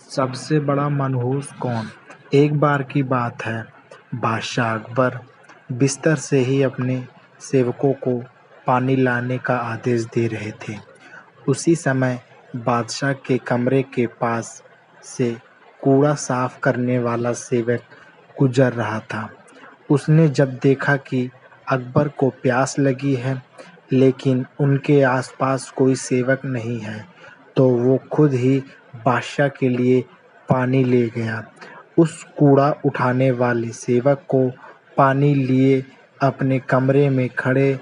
सबसे बड़ा मनहूस कौन? एक बार की बात है, बादशाह अकबर बिस्तर से ही अपने सेवकों को पानी लाने का आदेश दे रहे थे। उसी समय बादशाह के कमरे के पास से कूड़ा साफ करने वाला सेवक गुजर रहा था। उसने जब देखा कि अकबर को प्यास लगी है, लेकिन उनके आसपास कोई सेवक नहीं है, तो वो खुद ही बादशाह के लिए पानी ले गया। उस कूड़ा उठाने वाले सेवक को पानी लिए अपने कमरे में खड़े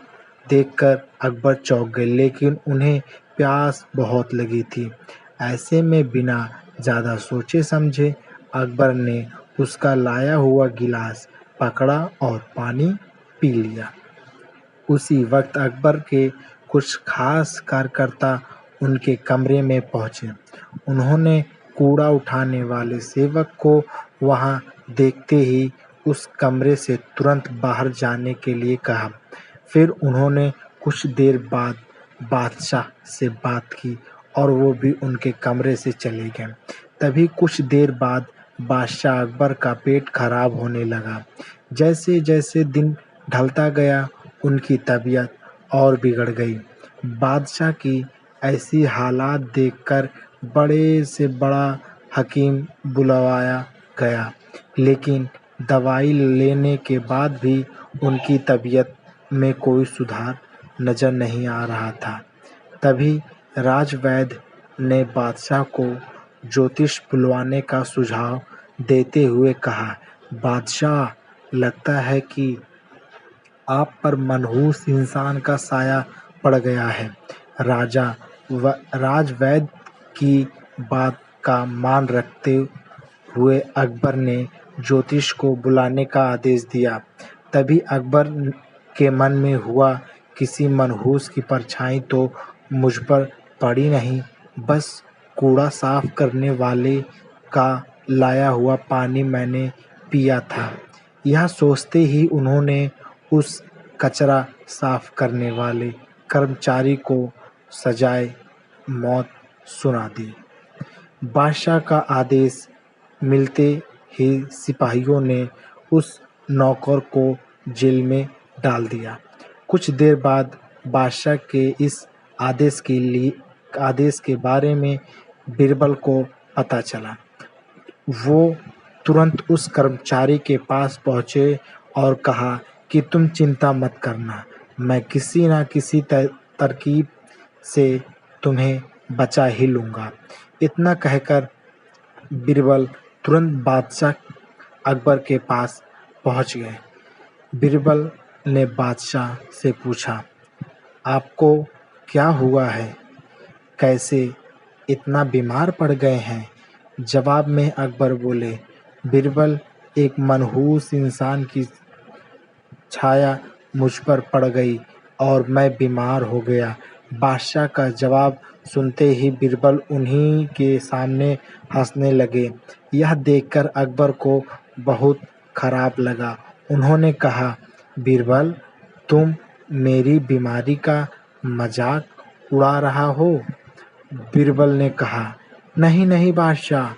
देखकर अकबर चौंक गए, लेकिन उन्हें प्यास बहुत लगी थी। ऐसे में बिना ज़्यादा सोचे समझे अकबर ने उसका लाया हुआ गिलास पकड़ा और पानी पी लिया। उसी वक्त अकबर के कुछ खास कार्यकर्ता उनके कमरे में पहुंचे। उन्होंने कूड़ा उठाने वाले सेवक को वहां देखते ही उस कमरे से तुरंत बाहर जाने के लिए कहा। फिर उन्होंने कुछ देर बाद बादशाह से बात की और वो भी उनके कमरे से चले गए। तभी कुछ देर बाद बादशाह अकबर का पेट खराब होने लगा। जैसे जैसे दिन ढलता गया उनकी तबीयत और बिगड़ गई। बादशाह की ऐसी हालात देखकर बड़े से बड़ा हकीम बुलवाया गया, लेकिन दवाई लेने के बाद भी उनकी तबीयत में कोई सुधार नज़र नहीं आ रहा था। तभी राजवैद्य ने बादशाह को ज्योतिष बुलवाने का सुझाव देते हुए कहा, बादशाह, लगता है कि आप पर मनहूस इंसान का साया पड़ गया है। राजवैद्य की बात का मान रखते हुए अकबर ने ज्योतिष को बुलाने का आदेश दिया। तभी अकबर के मन में हुआ, किसी मनहूस की परछाई तो मुझ पर पड़ी नहीं, बस कूड़ा साफ करने वाले का लाया हुआ पानी मैंने पिया था। यह सोचते ही उन्होंने उस कचरा साफ करने वाले कर्मचारी को सजाए मौत सुना दी। बादशाह का आदेश मिलते ही सिपाहियों ने उस नौकर को जेल में डाल दिया। कुछ देर बाद बादशाह के इस आदेश के बारे में बीरबल को पता चला। वो तुरंत उस कर्मचारी के पास पहुंचे और कहा कि तुम चिंता मत करना, मैं किसी न किसी तरकीब से तुम्हें बचा ही लूँगा। इतना कहकर बीरबल तुरंत बादशाह अकबर के पास पहुंच गए। बीरबल ने बादशाह से पूछा, आपको क्या हुआ है? कैसे इतना बीमार पड़ गए हैं? जवाब में अकबर बोले, बीरबल, एक मनहूस इंसान की छाया मुझ पर पड़ गई और मैं बीमार हो गया। बादशाह का जवाब सुनते ही बीरबल उन्हीं के सामने हंसने लगे। यह देखकर अकबर को बहुत खराब लगा। उन्होंने कहा, बीरबल, तुम मेरी बीमारी का मजाक उड़ा रहा हो? बीरबल ने कहा, नहीं नहीं बादशाह,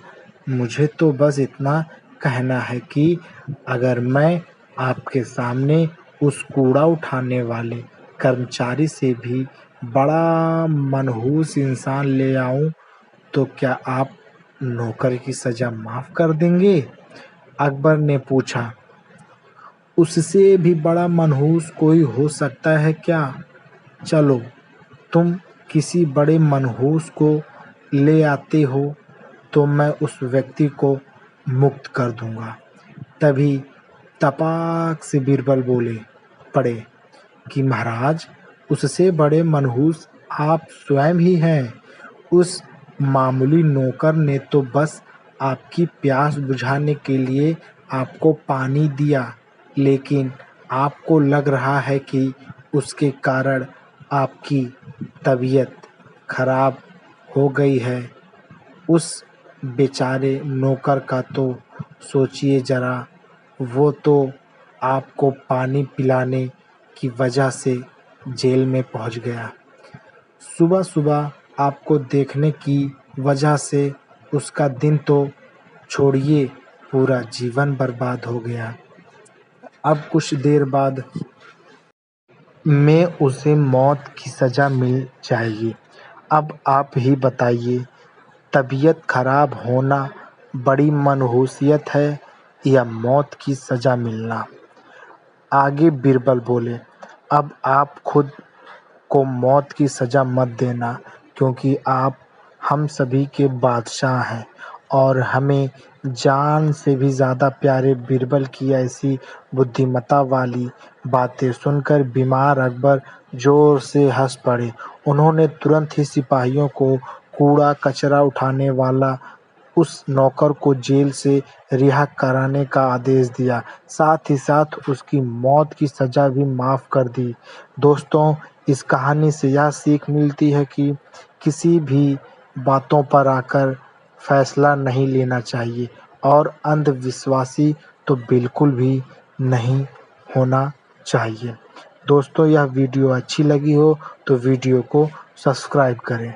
मुझे तो बस इतना कहना है कि अगर मैं आपके सामने उस कूड़ा उठाने वाले कर्मचारी से भी बड़ा मनहूस इंसान ले आऊं, तो क्या आप नौकर की सजा माफ कर देंगे? अकबर ने पूछा, उससे भी बड़ा मनहूस कोई हो सकता है क्या? चलो, तुम किसी बड़े मनहूस को ले आते हो तो मैं उस व्यक्ति को मुक्त कर दूंगा। तभी तपाक से बीरबल बोले पड़े कि महाराज, उससे बड़े मनहूस आप स्वयं ही हैं। उस मामूली नौकर ने तो बस आपकी प्यास बुझाने के लिए आपको पानी दिया, लेकिन आपको लग रहा है कि उसके कारण आपकी तबीयत खराब हो गई है। उस बेचारे नौकर का तो सोचिए जरा, वो तो आपको पानी पिलाने की वजह से जेल में पहुंच गया। सुबह सुबह आपको देखने की वजह से उसका दिन तो छोड़िए पूरा जीवन बर्बाद हो गया। अब कुछ देर बाद में उसे मौत की सज़ा मिल जाएगी। अब आप ही बताइए, तबीयत खराब होना बड़ी मनहूसियत है या मौत की सज़ा मिलना? आगे बीरबल बोले, अब आप खुद को मौत की सज़ा मत देना, क्योंकि आप हम सभी के बादशाह हैं और हमें जान से भी ज़्यादा प्यारे। बीरबल की ऐसी बुद्धिमत्ता वाली बातें सुनकर बीमार अकबर ज़ोर से हँस पड़े। उन्होंने तुरंत ही सिपाहियों को कूड़ा कचरा उठाने वाला उस नौकर को जेल से रिहा कराने का आदेश दिया, साथ ही साथ उसकी मौत की सज़ा भी माफ़ कर दी। दोस्तों, इस कहानी से यह सीख मिलती है कि किसी भी बातों पर आकर फैसला नहीं लेना चाहिए और अंधविश्वासी तो बिल्कुल भी नहीं होना चाहिए। दोस्तों, यह वीडियो अच्छी लगी हो तो वीडियो को सब्सक्राइब करें।